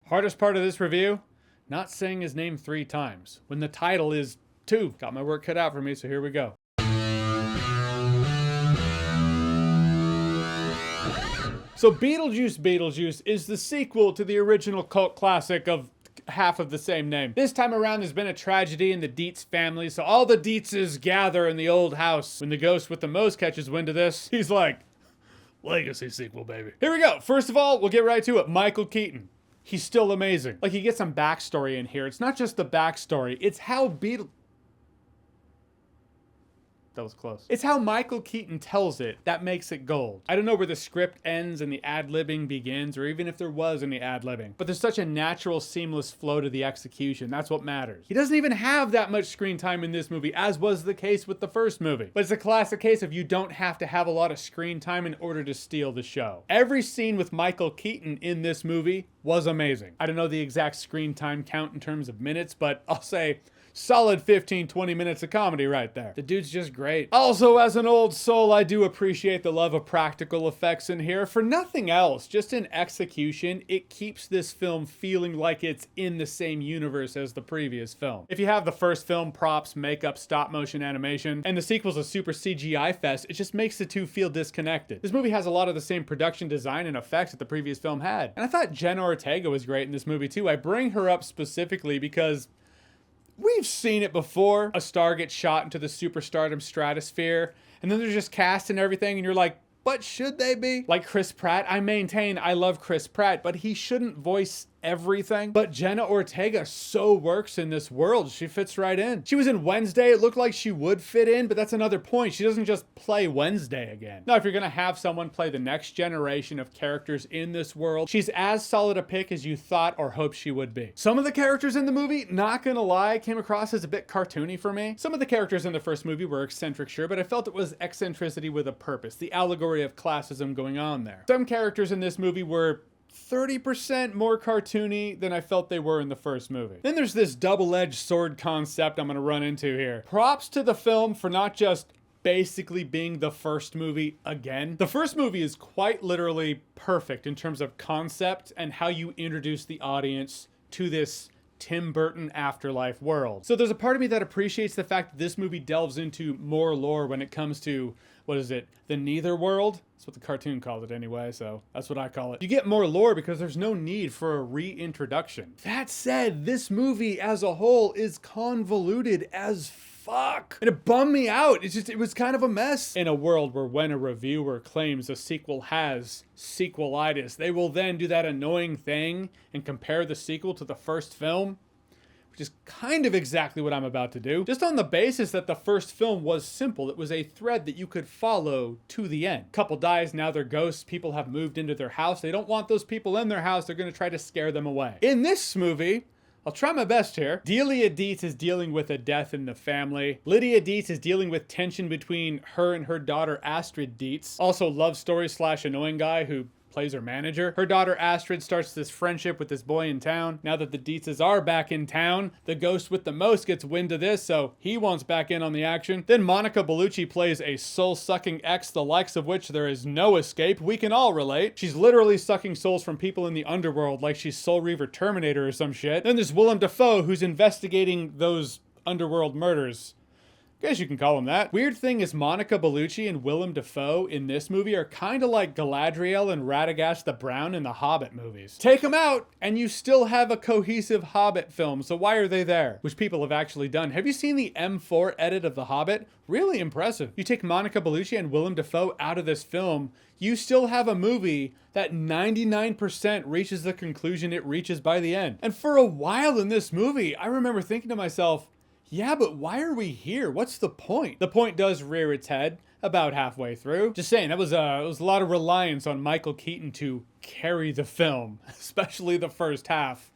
Hardest part of this review? Not saying his name 3 times, when the title is 2. Got my work cut out for me, so here we go. So Beetlejuice Beetlejuice is the sequel to the original cult classic of half of the same name. This time around, there's been a tragedy in the Dietz family, so all the Dietzes gather in the old house. When the ghost with the most catches wind of this, he's like, legacy sequel, baby. Here we go. First of all, we'll get right to it. Michael Keaton. He's still amazing. Like, you get some backstory in here. It's not just the backstory. It's how That was close. It's how Michael Keaton tells it that makes it gold. I don't know where the script ends and the ad-libbing begins, or even if there was any ad-libbing, but there's such a natural, seamless flow to the execution. That's what matters. He doesn't even have that much screen time in this movie, as was the case with the first movie. But it's a classic case of you don't have to have a lot of screen time in order to steal the show. Every scene with Michael Keaton in this movie was amazing. I don't know the exact screen time count in terms of minutes, but I'll say solid 15-20 minutes of comedy right there. The dude's just great. Also, as an old soul, I do appreciate the love of practical effects in here. For nothing else, just in execution, it keeps this film feeling like it's in the same universe as the previous film. If you have the first film, props, makeup, stop motion animation, and the sequel's a super CGI fest, it just makes the two feel disconnected. This movie has a lot of the same production design and effects that the previous film had. And I thought Jenna Ortega was great in this movie too. I bring her up specifically because we've seen it before. A star gets shot into the superstardom stratosphere, and then they're just cast and everything, and you're like, but should they be? Like Chris Pratt, I maintain I love Chris Pratt, but he shouldn't voice everything. But Jenna Ortega so works in this world. She fits right in. She was in Wednesday. It looked like she would fit in, but that's another point. She doesn't just play Wednesday again. Now, if you're gonna have someone play the next generation of characters in this world, she's as solid a pick as you thought or hoped she would be. Some of the characters in the movie, not gonna lie, came across as a bit cartoony for me. Some of the characters in the first movie were eccentric, sure, but I felt it was eccentricity with a purpose, the allegory of classism going on there. Some characters in this movie were 30% more cartoony than I felt they were in the first movie. Then there's this double-edged sword concept I'm gonna run into here. Props to the film for not just basically being the first movie again. The first movie is quite literally perfect in terms of concept and how you introduce the audience to this Tim Burton afterlife world. So there's a part of me that appreciates the fact that this movie delves into more lore when it comes to, what is it, the Neither world? That's what the cartoon called it anyway, so that's what I call it. You get more lore because there's no need for a reintroduction. That said, this movie as a whole is convoluted as fuck. And it bummed me out. It was kind of a mess. In a world where when a reviewer claims a sequel has sequelitis, they will then do that annoying thing and compare the sequel to the first film, which is kind of exactly what I'm about to do. Just on the basis that the first film was simple. It was a thread that you could follow to the end. Couple dies, now they're ghosts. People have moved into their house. They don't want those people in their house. They're going to try to scare them away. In this movie, I'll try my best here. Delia Dietz is dealing with a death in the family. Lydia Dietz is dealing with tension between her and her daughter Astrid Dietz. Also love story / annoying guy who plays her manager. Her daughter Astrid starts this friendship with this boy in town. Now that the Dietzes are back in town, the ghost with the most gets wind of this, so he wants back in on the action. Then Monica Bellucci plays a soul-sucking ex, the likes of which there is no escape. We can all relate. She's literally sucking souls from people in the underworld like she's Soul Reaver Terminator or some shit. Then there's Willem Dafoe, who's investigating those underworld murders. Guess you can call him that. Weird thing is Monica Bellucci and Willem Dafoe in this movie are kind of like Galadriel and Radagast the Brown in the Hobbit movies. Take them out and you still have a cohesive Hobbit film, so why are they there? Which people have actually done. Have you seen the M4 edit of The Hobbit? Really impressive. You take Monica Bellucci and Willem Dafoe out of this film, you still have a movie that 99% reaches the conclusion it reaches by the end. And for a while in this movie, I remember thinking to myself, yeah, but why are we here? What's the point? The point does rear its head about halfway through. Just saying, it was a lot of reliance on Michael Keaton to carry the film, especially the first half.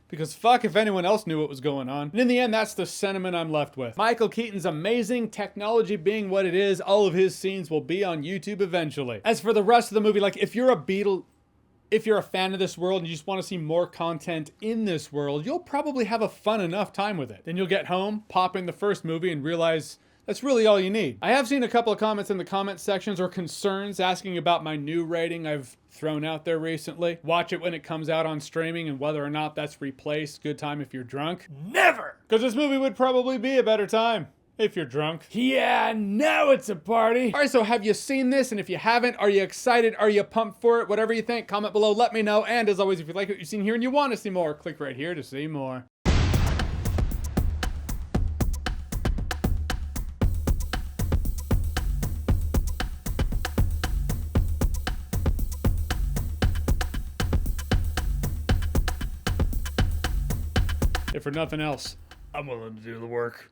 Because fuck if anyone else knew what was going on. And in the end, that's the sentiment I'm left with. Michael Keaton's amazing. Technology being what it is, all of his scenes will be on YouTube eventually. As for the rest of the movie, like if you're a fan of this world and you just want to see more content in this world, you'll probably have a fun enough time with it. Then you'll get home, pop in the first movie and realize That's really all you need. I have seen a couple of comments in the comment sections or concerns asking about my new rating I've thrown out there recently. Watch it when it comes out on streaming and whether or not that's replaced Good Time If You're Drunk. Never! Because this movie would probably be a better time. If you're drunk. Yeah, now it's a party. All right, so have you seen this? And if you haven't, are you excited? Are you pumped for it? Whatever you think, comment below, let me know. And as always, if you like what you've seen here and you want to see more, click right here to see more. If for nothing else, I'm willing to do the work.